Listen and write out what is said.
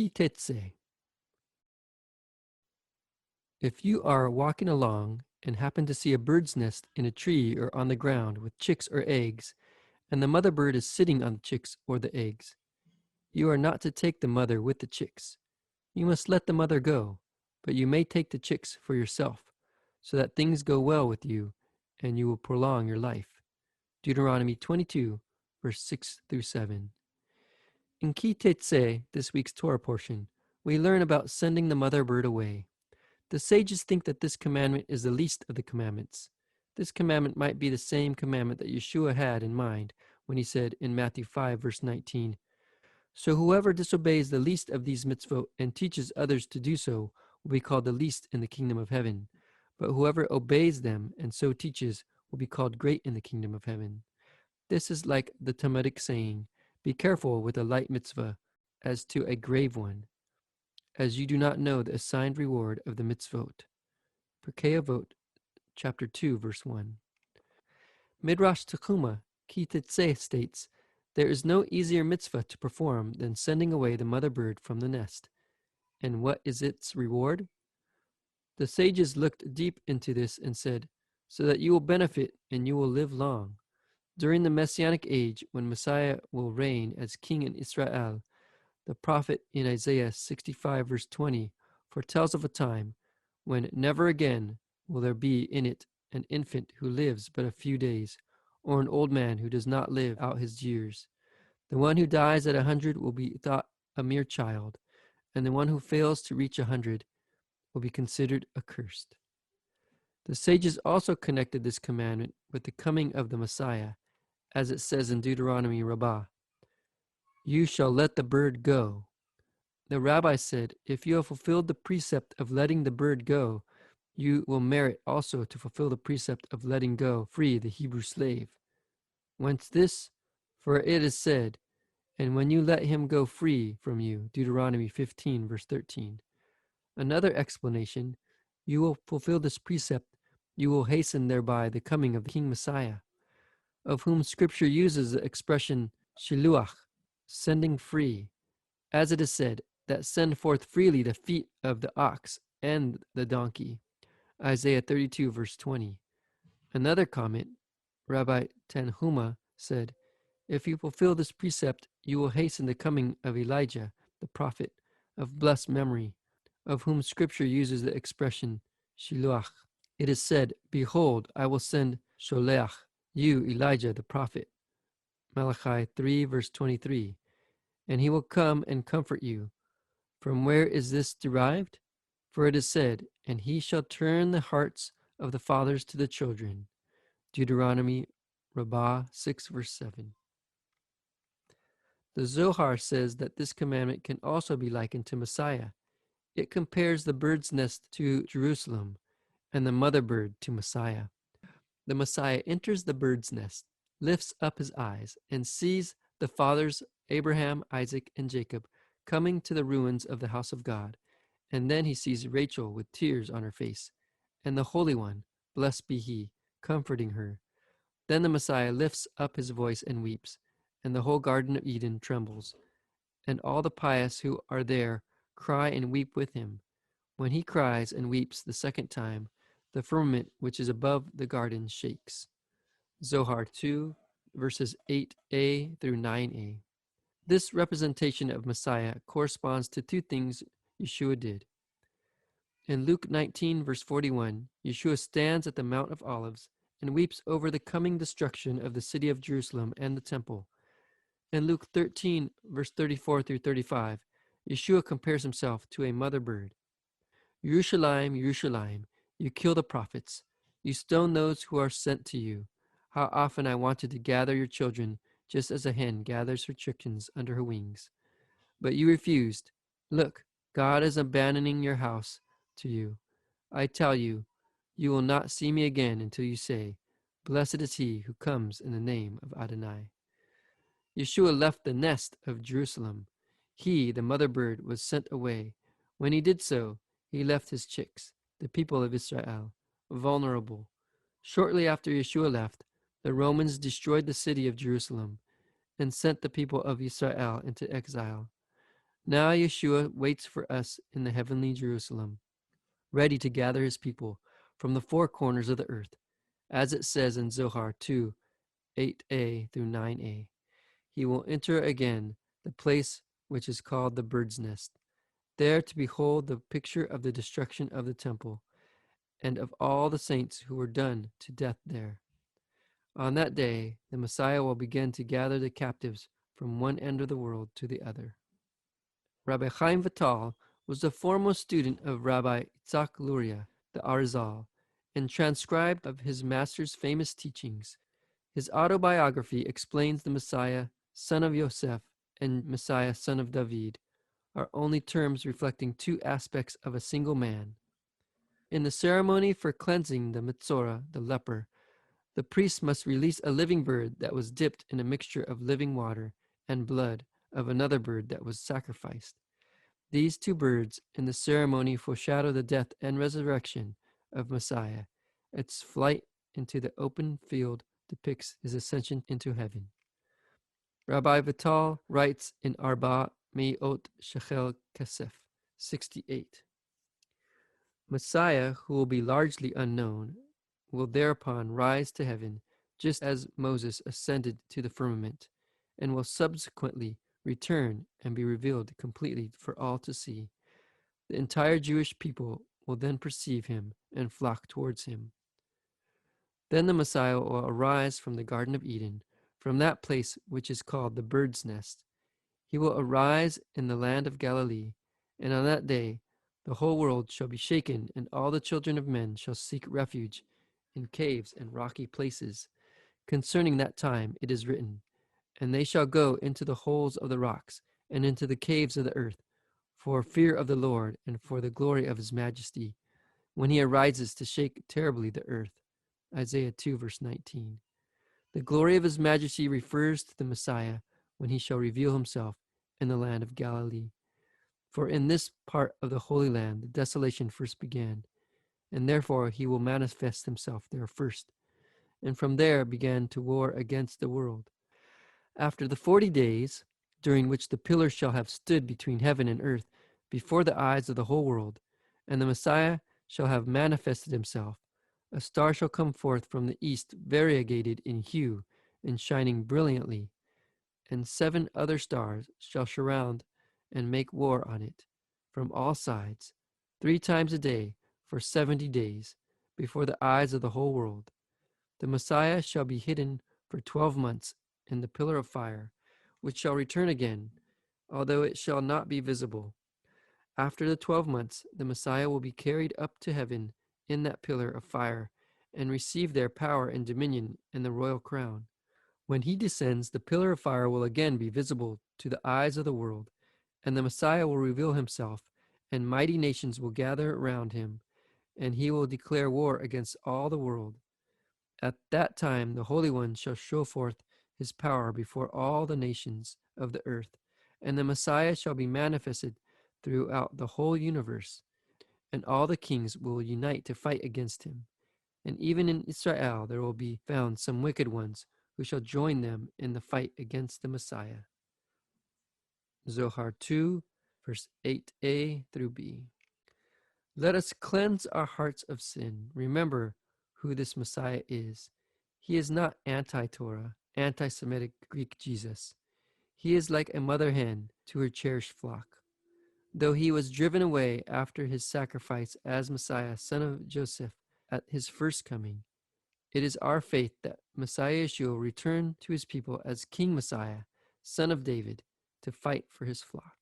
Tetze. If you are walking along and happen to see a bird's nest in a tree or on the ground with chicks or eggs, and the mother bird is sitting on the chicks or the eggs, you are not to take the mother with the chicks. You must let the mother go, but you may take the chicks for yourself, so that things go well with you and you will prolong your life. Deuteronomy 22, verse 6 through 7. In Ki Tetze, this week's Torah portion, we learn about sending the mother bird away. The sages think that this commandment is the least of the commandments. This commandment might be the same commandment that Yeshua had in mind when he said in Matthew 5, verse 19, "So whoever disobeys the least of these mitzvot and teaches others to do so will be called the least in the kingdom of heaven. But whoever obeys them and so teaches will be called great in the kingdom of heaven." This is like the Talmudic saying, "Be careful with a light mitzvah as to a grave one, as you do not know the assigned reward of the mitzvot." Pirkei Avot, chapter 2, verse 1. Midrash Techuma, Ki Tetze states, "There is no easier mitzvah to perform than sending away the mother bird from the nest." And what is its reward? The sages looked deep into this and said, "So that you will benefit and you will live long." During the Messianic age, when Messiah will reign as king in Israel, the prophet in Isaiah 65, verse 20, foretells of a time when never again will there be in it an infant who lives but a few days, or an old man who does not live out his years. The one who dies at 100 will be thought a mere child, and the one who fails to reach 100 will be considered accursed. The sages also connected this commandment with the coming of the Messiah, as it says in Deuteronomy Rabbah, "You shall let the bird go." The rabbi said, if you have fulfilled the precept of letting the bird go, you will merit also to fulfill the precept of letting go free the Hebrew slave. Whence this? For it is said, "And when you let him go free from you," Deuteronomy 15, verse 13. Another explanation, you will fulfill this precept, you will hasten thereby the coming of the King Messiah, of whom Scripture uses the expression shiluach, sending free, as it is said, that send forth freely the feet of the ox and the donkey. Isaiah 32, verse 20. Another comment, Rabbi Tanhuma said, if you fulfill this precept, you will hasten the coming of Elijah, the prophet of blessed memory, of whom Scripture uses the expression shiluach. It is said, "Behold, I will send sholeach, you, Elijah, the prophet." Malachi 3, verse 23. "And he will come and comfort you." From where is this derived? For it is said, "And he shall turn the hearts of the fathers to the children." Deuteronomy Rabbah 6, verse 7. The Zohar says that this commandment can also be likened to Messiah. It compares the bird's nest to Jerusalem and the mother bird to Messiah. The Messiah enters the bird's nest, lifts up his eyes, and sees the fathers Abraham, Isaac, and Jacob coming to the ruins of the house of God. And then he sees Rachel with tears on her face, and the Holy One, blessed be he, comforting her. Then the Messiah lifts up his voice and weeps, and the whole Garden of Eden trembles, and all the pious who are there cry and weep with him. When he cries and weeps the second time, the firmament which is above the garden shakes. Zohar 2, verses 8a through 9a. This representation of Messiah corresponds to two things Yeshua did. In Luke 19, verse 41, Yeshua stands at the Mount of Olives and weeps over the coming destruction of the city of Jerusalem and the temple. In Luke 13, verse 34 through 35, Yeshua compares himself to a mother bird. "Yerushalayim, Yerushalayim, you kill the prophets. You stone those who are sent to you. How often I wanted to gather your children, just as a hen gathers her chickens under her wings. But you refused. Look, God is abandoning your house to you. I tell you, you will not see me again until you say, 'Blessed is he who comes in the name of Adonai.'" Yeshua left the nest of Jerusalem. He, the mother bird, was sent away. When he did so, he left his chicks, the people of Israel, vulnerable. Shortly after Yeshua left, the Romans destroyed the city of Jerusalem and sent the people of Israel into exile. Now Yeshua waits for us in the heavenly Jerusalem, ready to gather his people from the four corners of the earth, as it says in Zohar 2, 8a through 9a. He will enter again the place which is called the bird's nest, there to behold the picture of the destruction of the temple, and of all the saints who were done to death there. On that day, the Messiah will begin to gather the captives from one end of the world to the other. Rabbi Chaim Vital was the foremost student of Rabbi Itzhak Luria, the Arizal, and transcribed of his master's famous teachings. His autobiography explains the Messiah, son of Yosef, and Messiah, son of David, are only terms reflecting two aspects of a single man. In the ceremony for cleansing the Metzora, the leper, the priest must release a living bird that was dipped in a mixture of living water and blood of another bird that was sacrificed. These two birds in the ceremony foreshadow the death and resurrection of Messiah. Its flight into the open field depicts his ascension into heaven. Rabbi Vital writes in Arba Me'ot Shechel Kesef 68. Messiah, who will be largely unknown, will thereupon rise to heaven, just as Moses ascended to the firmament, and will subsequently return and be revealed completely for all to see. The entire Jewish people will then perceive him and flock towards him. Then the Messiah will arise from the Garden of Eden, from that place which is called the bird's nest. He will arise in the land of Galilee, and on that day the whole world shall be shaken, and all the children of men shall seek refuge in caves and rocky places. Concerning that time it is written, and they shall go into the holes of the rocks, and into the caves of the earth, for fear of the Lord, and for the glory of his majesty, when he arises to shake terribly the earth. Isaiah 2, verse 19. The glory of his majesty refers to the Messiah, when he shall reveal himself in the land of Galilee. For in this part of the Holy Land the desolation first began, and therefore he will manifest himself there first, and from there began to war against the world. After the 40 days, during which the pillar shall have stood between heaven and earth, before the eyes of the whole world, and the Messiah shall have manifested himself, a star shall come forth from the east, variegated in hue, and shining brilliantly, and 7 other stars shall surround and make war on it from all sides, 3 times a day for 70 days, before the eyes of the whole world. The Messiah shall be hidden for 12 months in the pillar of fire, which shall return again, although it shall not be visible. After the 12 months, the Messiah will be carried up to heaven in that pillar of fire, and receive their power and dominion and the royal crown. When he descends, the pillar of fire will again be visible to the eyes of the world, and the Messiah will reveal himself, and mighty nations will gather around him, and he will declare war against all the world. At that time the Holy One shall show forth his power before all the nations of the earth, and the Messiah shall be manifested throughout the whole universe, and all the kings will unite to fight against him. And even in Israel there will be found some wicked ones who shall join them in the fight against the Messiah. Zohar 2, verse 8a through b. Let us cleanse our hearts of sin. Remember who this Messiah is. He is not anti-Torah, anti-Semitic Greek Jesus. He is like a mother hen to her cherished flock. Though he was driven away after his sacrifice as Messiah, son of Joseph, at his first coming, it is our faith that Messiah Yeshua will return to his people as King Messiah, son of David, to fight for his flock.